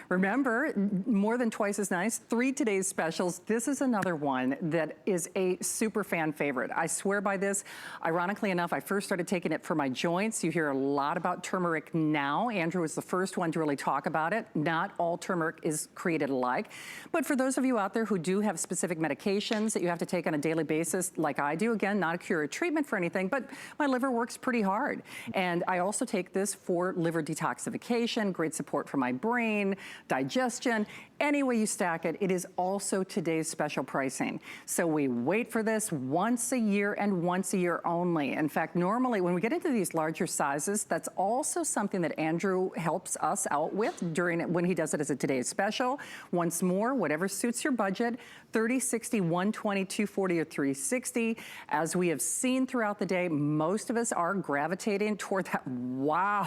Remember, more than twice as nice, 3 today's specials. This is another one that is a super fan favorite. I swear by this. Ironically enough, I first started taking it for my joints. You hear a lot about turmeric now. Andrew was the first one to really talk about it. Not all turmeric is created alike. But for those of you out there who do have specific medications that you have to take on a daily basis, like I do, again, not a cure or treatment for anything, but my liver works pretty hard. And I also take this for liver detoxification, great support for my brain, digestion. Any way you stack it, it is also today's special pricing. So we wait for this once a year and once a year only. In fact, normally when we get into these larger sizes, that's also something that Andrew helps us out with when he does it as a today's special. Once more, whatever suits your budget, 30, 60, 120, 240, or 360. As we have seen throughout the day, most of us are gravitating toward that. Wow.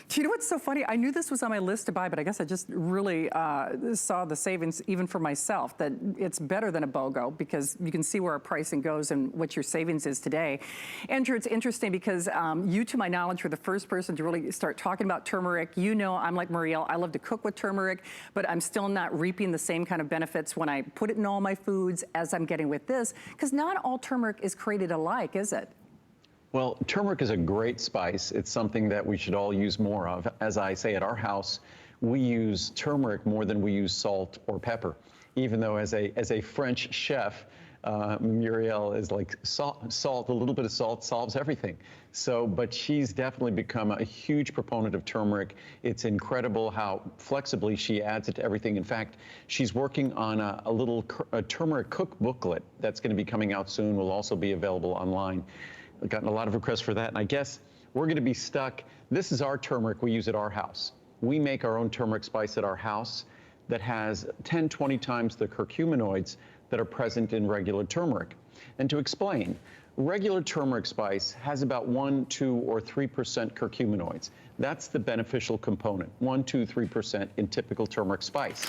Do you know what's so funny? I knew this was on my list to buy, but I guess I just really saw the savings even for myself, that it's better than a BOGO because you can see where our pricing goes and what your savings is today. Andrew, it's interesting because you, to my knowledge, were the first person to really start talking about turmeric. You know, I'm like Marielle, I love to cook with turmeric, but I'm still not reaping the same kind of benefits when I put it in all my foods as I'm getting with this, because not all turmeric is created alike, is it? Well, turmeric is a great spice. It's something that we should all use more of. As I say, at our house, we use turmeric more than we use salt or pepper, even though as a French chef, Muriel is like salt, a little bit of salt solves everything. So, but she's definitely become a huge proponent of turmeric. It's incredible how flexibly she adds it to everything. In fact, she's working on a little turmeric cook booklet that's going to be coming out soon. Will also be available online. I've gotten a lot of requests for that, and I guess we're going to be stuck. This is our turmeric we use at our house. We make our own turmeric spice at our house that has 10, 20 times the curcuminoids that are present in regular turmeric. And to explain, regular turmeric spice has about 1, 2, or 3% curcuminoids. That's the beneficial component, 1, 2, 3% in typical turmeric spice.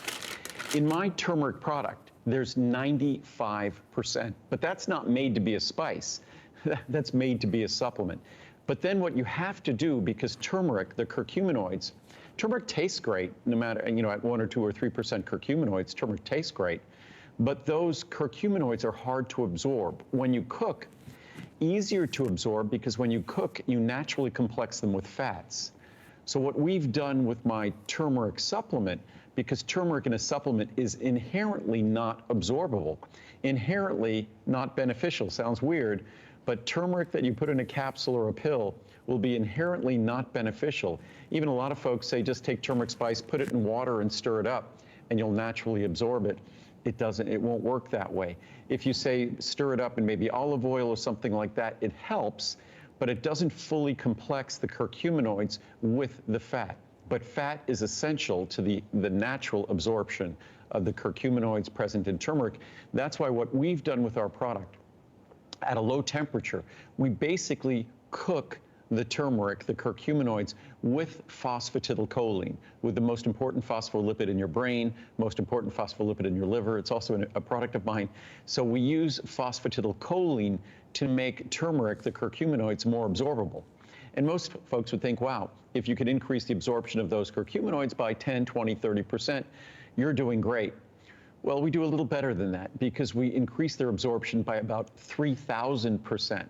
In my turmeric product, there's 95%, but that's not made to be a spice. That's made to be a supplement. But then what you have to do, because turmeric, the curcuminoids, turmeric tastes great, no matter, you know, at 1 or 2 or 3% curcuminoids, turmeric tastes great. But those curcuminoids are hard to absorb. When you cook, easier to absorb because when you cook, you naturally complex them with fats. So what we've done with my turmeric supplement, because turmeric in a supplement is inherently not absorbable, inherently not beneficial, sounds weird, but turmeric that you put in a capsule or a pill will be inherently not beneficial. Even a lot of folks say just take turmeric spice, put it in water and stir it up, and you'll naturally absorb it. It doesn't, it won't work that way. If you say stir it up in maybe olive oil or something like that, it helps, but it doesn't fully complex the curcuminoids with the fat. But fat is essential to the natural absorption of the curcuminoids present in turmeric. That's why what we've done with our product, at a low temperature, we basically cook the turmeric, the curcuminoids, with phosphatidylcholine, with the most important phospholipid in your brain, most important phospholipid in your liver. It's also a product of mine. So we use phosphatidylcholine to make turmeric, the curcuminoids, more absorbable. And most folks would think, wow, if you could increase the absorption of those curcuminoids by 10, 20, 30%, you're doing great. Well, we do a little better than that because we increase their absorption by about 3,000%,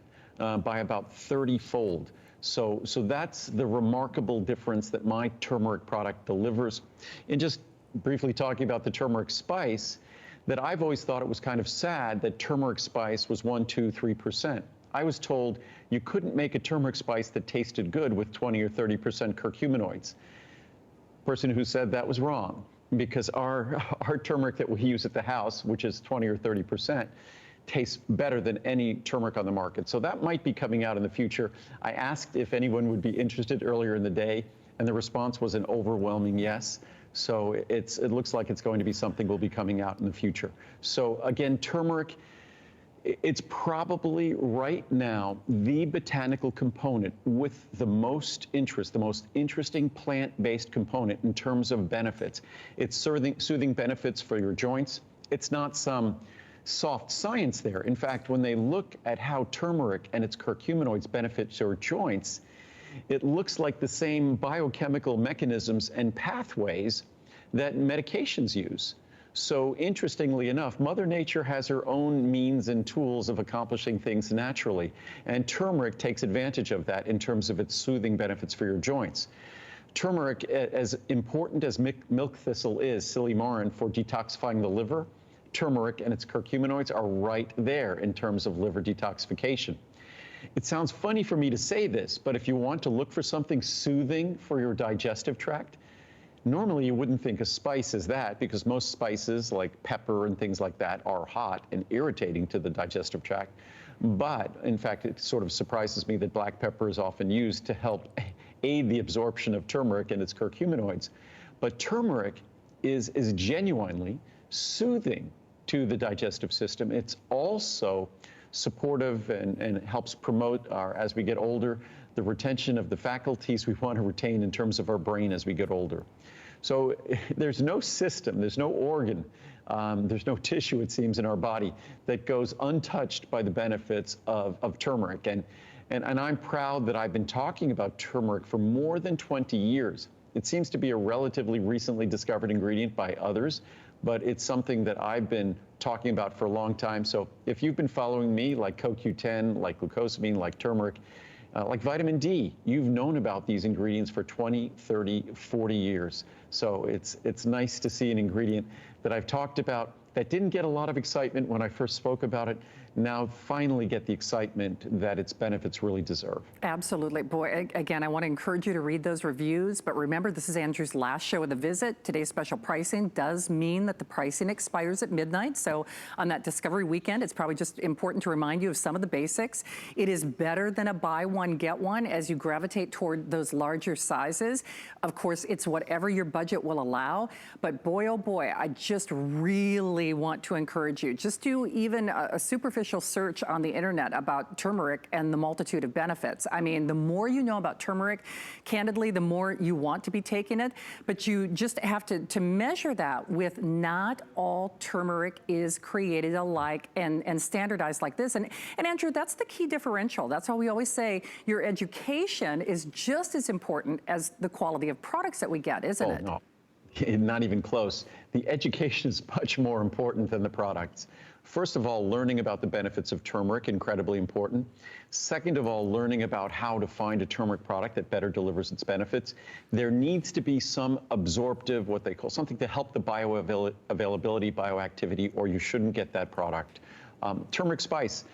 by about 30-fold. So that's the remarkable difference that my turmeric product delivers. And just briefly talking about the turmeric spice, that I've always thought it was kind of sad that turmeric spice was 1, 2, 3%. I was told you couldn't make a turmeric spice that tasted good with 20 or 30% curcuminoids. Person who said that was wrong, because our turmeric that we use at the house, which is 20 or 30%, tastes better than any turmeric on the market. So that might be coming out in the future. I asked if anyone would be interested earlier in the day, and the response was an overwhelming yes. So it looks like it's going to be something will be coming out in the future. So again, turmeric, it's probably right now the botanical component with the most interest, the most interesting plant-based component in terms of benefits. It's soothing benefits for your joints. It's not some soft science there. In fact, when they look at how turmeric and its curcuminoids benefit your joints, it looks like the same biochemical mechanisms and pathways that medications use. So interestingly enough, Mother Nature has her own means and tools of accomplishing things naturally, and turmeric takes advantage of that in terms of its soothing benefits for your joints. Turmeric, as important as milk thistle is, silymarin, for detoxifying the liver, turmeric and its curcuminoids are right there in terms of liver detoxification. It sounds funny for me to say this, but if you want to look for something soothing for your digestive tract, normally you wouldn't think a spice is that, because most spices like pepper and things like that are hot and irritating to the digestive tract. But in fact, it sort of surprises me that black pepper is often used to help aid the absorption of turmeric and its curcuminoids. But turmeric is genuinely soothing to the digestive system. It's also supportive and helps promote our, as we get older, the retention of the faculties we want to retain in terms of our brain as we get older. So there's no system, there's no organ, there's no tissue, it seems, in our body that goes untouched by the benefits of turmeric. And I'm proud that I've been talking about turmeric for more than 20 years. It seems to be a relatively recently discovered ingredient by others, but it's something that I've been talking about for a long time. So if you've been following me, like CoQ10, like glucosamine, like turmeric, like vitamin D, you've known about these ingredients for 20, 30, 40 years. So it's nice to see an ingredient that I've talked about that didn't get a lot of excitement when I first spoke about it, now finally get the excitement that its benefits really deserve. Absolutely. Boy, again, I want to encourage you to read those reviews, but remember, this is Andrew's last show of the visit. Today's special pricing does mean that the pricing expires at midnight, so on that discovery weekend, it's probably just important to remind you of some of the basics. It is better than a buy one, get one as you gravitate toward those larger sizes. Of course, it's whatever your budget will allow, but boy, oh boy, I just really want to encourage you. Just do even a superficial search on the internet about turmeric and the multitude of benefits. I mean, the more you know about turmeric, candidly, the more you want to be taking it, but you just have to measure that with not all turmeric is created alike and standardized like this. And Andrew, that's the key differential. That's why we always say your education is just as important as the quality of products that we get, isn't it? No. Not even close. The education is much more important than the products. First of all, learning about the benefits of turmeric, incredibly important. Second of all, learning about how to find a turmeric product that better delivers its benefits. There needs to be some absorptive, what they call, something to help the bioavailability, bioactivity, or you shouldn't get that product. Turmeric spice,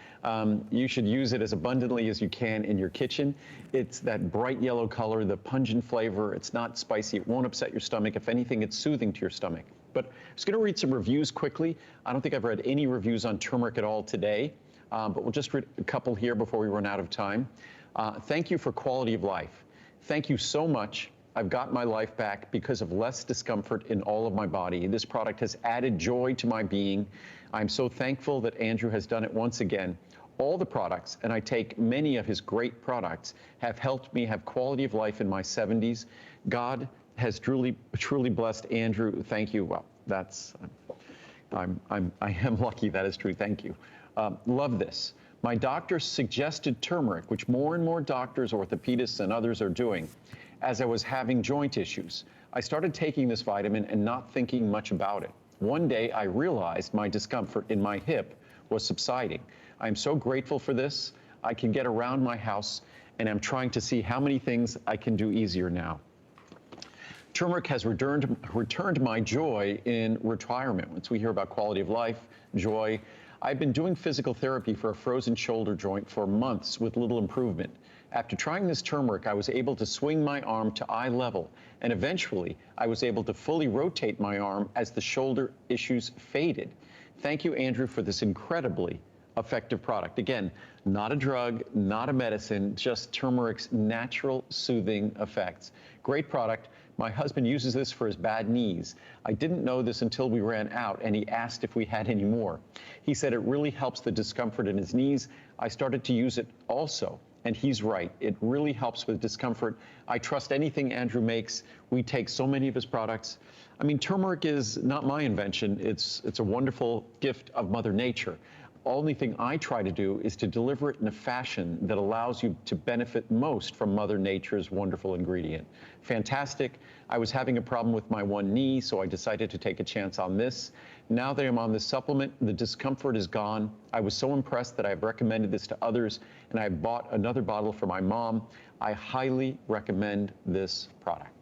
you should use it as abundantly as you can in your kitchen. It's that bright yellow color, the pungent flavor. It's not spicy. It won't upset your stomach. If anything, it's soothing to your stomach. But I'm just going to read some reviews quickly. I don't think I've read any reviews on turmeric at all today, but we'll just read a couple here before we run out of time. Thank you for quality of life. Thank you so much. I've got my life back because of less discomfort in all of my body. This product has added joy to my being. I'm so thankful that Andrew has done it once again. All the products, and I take many of his great products, have helped me have quality of life in my 70s. God has truly blessed Andrew. Thank you. Well, that's, I am lucky that is true. Thank you. Love this. My doctor suggested turmeric, which more and more doctors, orthopedists, and others are doing, as I was having joint issues. I started taking this vitamin and not thinking much about it. One day I realized my discomfort in my hip was subsiding. I'm so grateful for this. I can get around my house, and I'm trying to see how many things I can do easier now. Turmeric has returned my joy in retirement. Once we hear about quality of life, joy, I've been doing physical therapy for a frozen shoulder joint for months with little improvement. After trying this turmeric, I was able to swing my arm to eye level, and eventually I was able to fully rotate my arm as the shoulder issues faded. Thank you, Andrew, for this incredibly effective product. Again, not a drug, not a medicine, just turmeric's natural soothing effects. Great product. My husband uses this for his bad knees. I didn't know this until we ran out, and he asked if we had any more. He said it really helps the discomfort in his knees. I started to use it also, and he's right. It really helps with discomfort. I trust anything Andrew makes. We take so many of his products. I mean, turmeric is not my invention. It's a wonderful gift of Mother Nature. only thing I try to do is to deliver it in a fashion that allows you to benefit most from Mother Nature's wonderful ingredient. Fantastic. I was having a problem with my one knee, so I decided to take a chance on this. Now that I'm on this supplement, the discomfort is gone. I was so impressed that I've recommended this to others, and I bought another bottle for my mom. I highly recommend this product.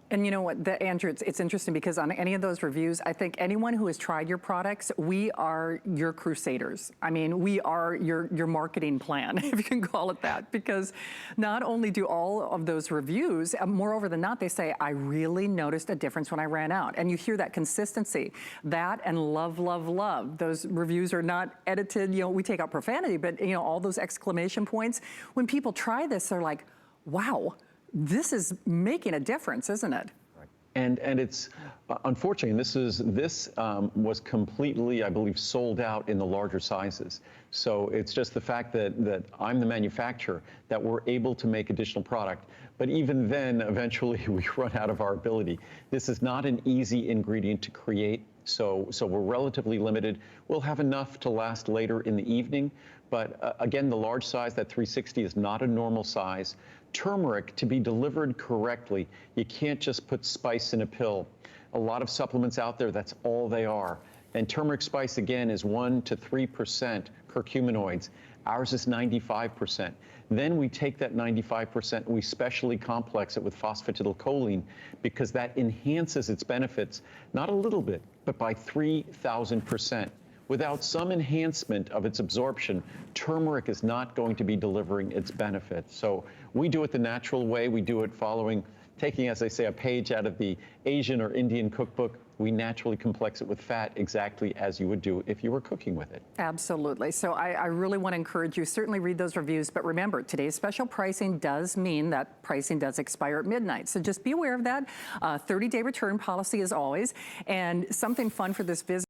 And you know what, Andrew, it's interesting because on any of those reviews, I think anyone who has tried your products, we are your crusaders. I mean, we are your marketing plan, if you can call it that, because not only do all of those reviews, moreover than not, they say, I really noticed a difference when I ran out. And you hear that consistency, that and love, love, love. Those reviews are not edited, you know, we take out profanity, but you know, all those exclamation points. When people try this, they're like, wow. This is making a difference, isn't it? And it's unfortunately, this was completely, I believe, sold out in the larger sizes. So it's just the fact that I'm the manufacturer that we're able to make additional product. But even then, eventually, we run out of our ability. This is not an easy ingredient to create. So we're relatively limited. We'll have enough to last later in the evening. But again, the large size, that 360, is not a normal size. Turmeric, to be delivered correctly, you can't just put spice in a pill. A lot of supplements out there, that's all they are. And turmeric spice, again, is 1 to 3% curcuminoids. Ours is 95%. Then we take that 95% and we specially complex it with phosphatidylcholine because that enhances its benefits, not a little bit, but by 3,000%. Without some enhancement of its absorption, turmeric is not going to be delivering its benefits. So we do it the natural way. We do it taking, as I say, a page out of the Asian or Indian cookbook. We naturally complex it with fat exactly as you would do if you were cooking with it. Absolutely. So I really want to encourage you, certainly read those reviews, but remember, today's special pricing does mean that pricing does expire at midnight. So just be aware of that. 30-day return policy as always. And something fun for this visit.